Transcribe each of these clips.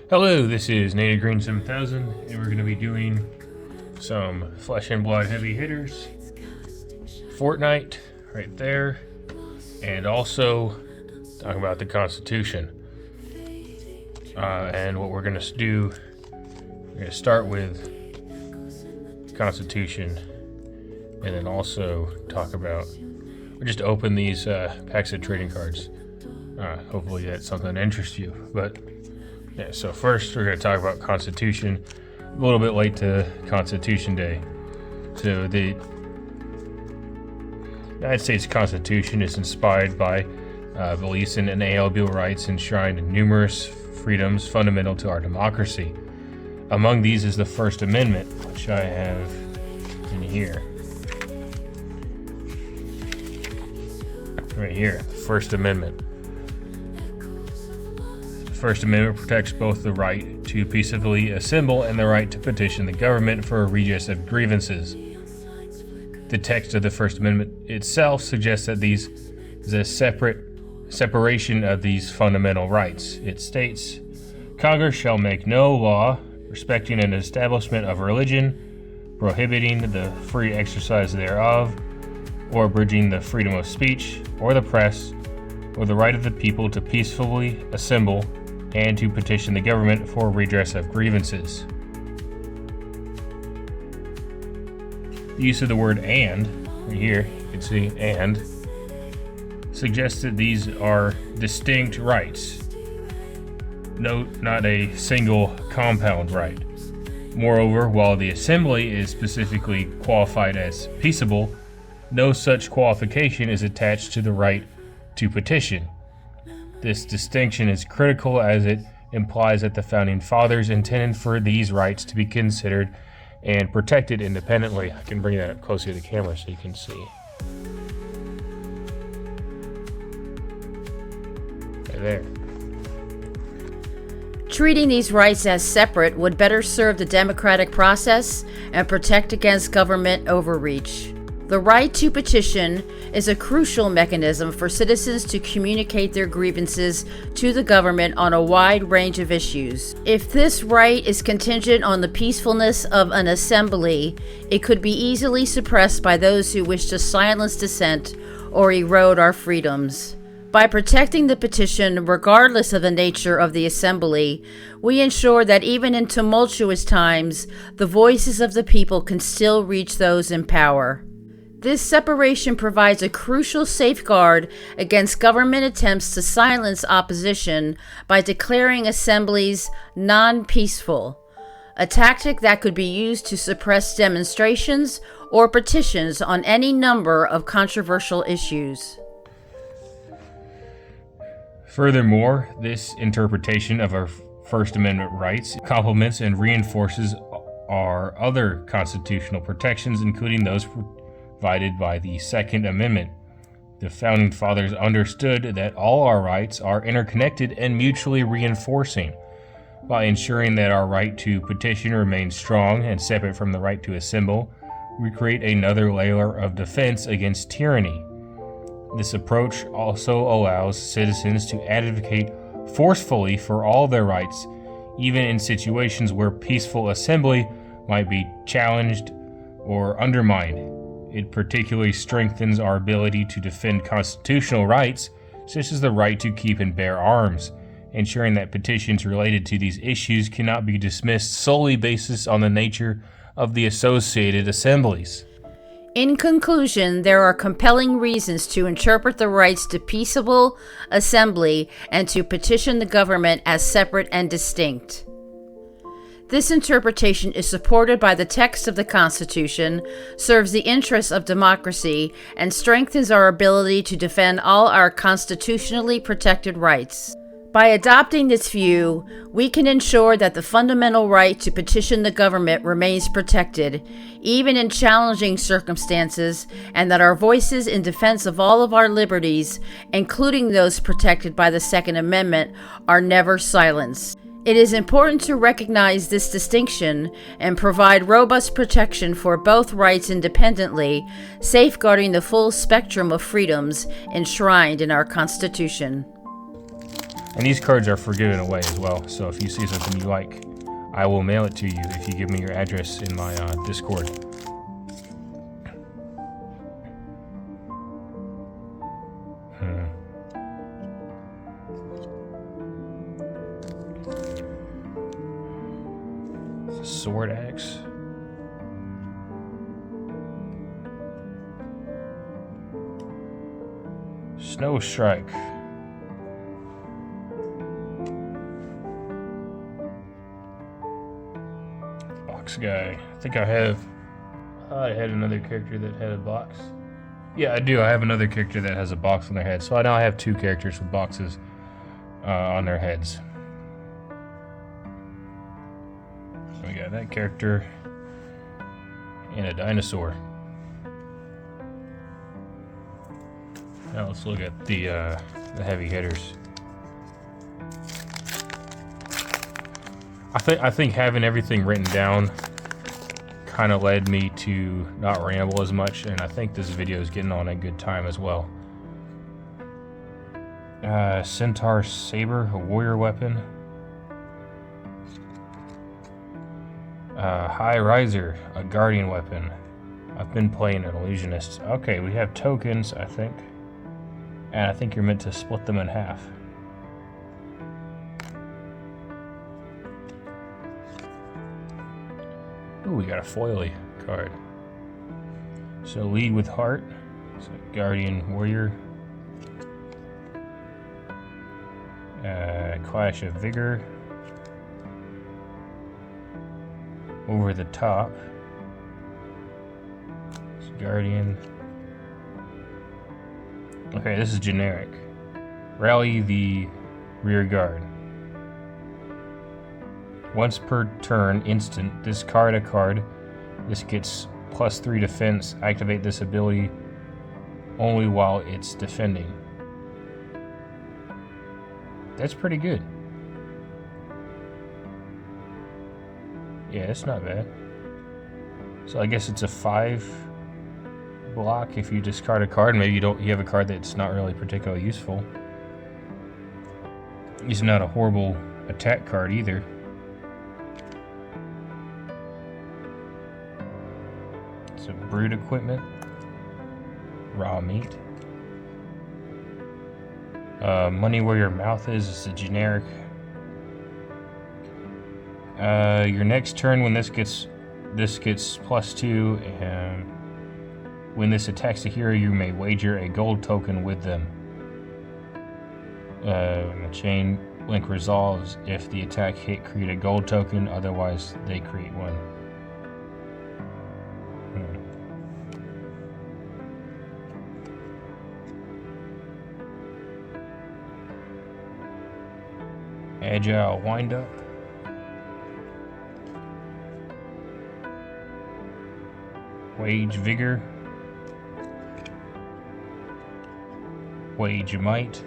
Hello, this is NatorGreen7000, and we're going to be doing some flesh and blood heavy hitters, Fortnite, right there, and also talk about the Constitution. And what we're going to do, we're going to start with Constitution, and then also talk about, we'll just open these packs of trading cards. Hopefully that's something that interests you, but yeah, so first we're going to talk about Constitution. A little bit late to Constitution Day. So the United States Constitution is inspired by beliefs in inalienable rights enshrined in numerous freedoms fundamental to our democracy. Among these is the First Amendment, which I have in here. Right here, the First Amendment. The First Amendment protects both the right to peaceably assemble and the right to petition the government for a redress of grievances. The text of the First Amendment itself suggests that these is a separation of these fundamental rights. It states, Congress shall make no law respecting an establishment of religion, prohibiting the free exercise thereof, or abridging the freedom of speech, or the press, or the right of the people to peacefully assemble and to petition the government for redress of grievances. The use of the word "and" right here, you can see "and" suggests that these are distinct rights. Note, not a single compound right. Moreover, while the assembly is specifically qualified as peaceable, no such qualification is attached to the right to petition. This distinction is critical as it implies that the Founding Fathers intended for these rights to be considered and protected independently. I can bring that up closer to the camera so you can see. Right there. Treating these rights as separate would better serve the democratic process and protect against government overreach. The right to petition is a crucial mechanism for citizens to communicate their grievances to the government on a wide range of issues. If this right is contingent on the peacefulness of an assembly, it could be easily suppressed by those who wish to silence dissent or erode our freedoms. By protecting the petition, regardless of the nature of the assembly, we ensure that even in tumultuous times, the voices of the people can still reach those in power. This separation provides a crucial safeguard against government attempts to silence opposition by declaring assemblies non-peaceful, a tactic that could be used to suppress demonstrations or petitions on any number of controversial issues. Furthermore, this interpretation of our First Amendment rights complements and reinforces our other constitutional protections, including those provided by the Second Amendment. The Founding Fathers understood that all our rights are interconnected and mutually reinforcing. By ensuring that our right to petition remains strong and separate from the right to assemble, we create another layer of defense against tyranny. This approach also allows citizens to advocate forcefully for all their rights, even in situations where peaceful assembly might be challenged or undermined. It particularly strengthens our ability to defend constitutional rights, such as the right to keep and bear arms, ensuring that petitions related to these issues cannot be dismissed solely based on the nature of the associated assemblies. In conclusion, there are compelling reasons to interpret the rights to peaceable assembly and to petition the government as separate and distinct. This interpretation is supported by the text of the Constitution, serves the interests of democracy, and strengthens our ability to defend all our constitutionally protected rights. By adopting this view, we can ensure that the fundamental right to petition the government remains protected, even in challenging circumstances, and that our voices in defense of all of our liberties, including those protected by the Second Amendment, are never silenced. It is important to recognize this distinction and provide robust protection for both rights independently, safeguarding the full spectrum of freedoms enshrined in our Constitution. And these cards are for giving away as well, so if you see something you like, I will mail it to you if you give me your address in my Discord. Sword axe. Snow strike. Box guy. I think I had another character that had a box. Yeah, I do. I have another character that has a box on their head. So now I have two characters with boxes on their heads. We got that character and a dinosaur. Now let's look at the heavy hitters. I think having everything written down kind of led me to not ramble as much, and I think this video is getting on a good time as well. Centaur saber, a warrior weapon. High riser, a guardian weapon. I've been playing an illusionist. Okay, we have tokens, I think. And I think you're meant to split them in half. Ooh, we got a foily card. So lead with heart. So guardian warrior. Clash of vigor. Over the top. It's guardian. Okay, this is generic. Rally the rear guard. Once per turn, instant, discard a card. This gets +3 defense. Activate this ability only while it's defending. That's pretty good. Yeah, it's not bad. So I guess it's a 5 block if you discard a card. Maybe you have a card that's not really particularly useful. It's not a horrible attack card either. It's a brute equipment. Raw meat. Money where your mouth is a generic. Your next turn, when this gets +2, and when this attacks a hero, you may wager a gold token with them. The chain link resolves if the attack hit. Create a gold token, otherwise they create one. Agile wind-up. Wage vigor. Wage might.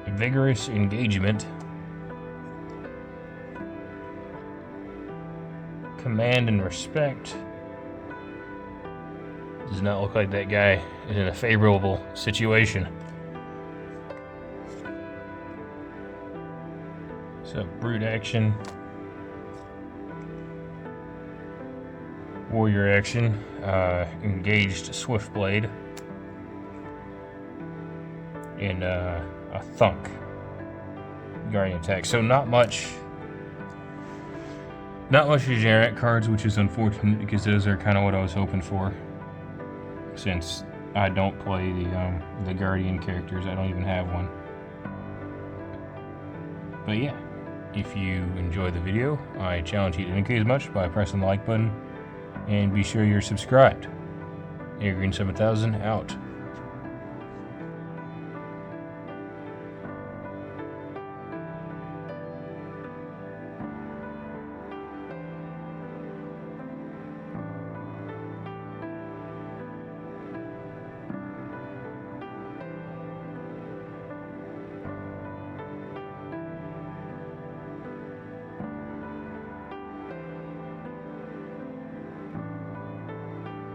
Vigorous engagement. Command and respect. Does not look like that guy is in a favorable situation. So, brute action. Warrior action. Engaged swift blade. And a thunk. Guardian attack. So not much generic cards, which is unfortunate because those are kind of what I was hoping for. Since I don't play the Guardian characters, I don't even have one. But yeah, if you enjoy the video, I challenge you to indicate as much by pressing the like button, and be sure you're subscribed. NatorGreen7000 out.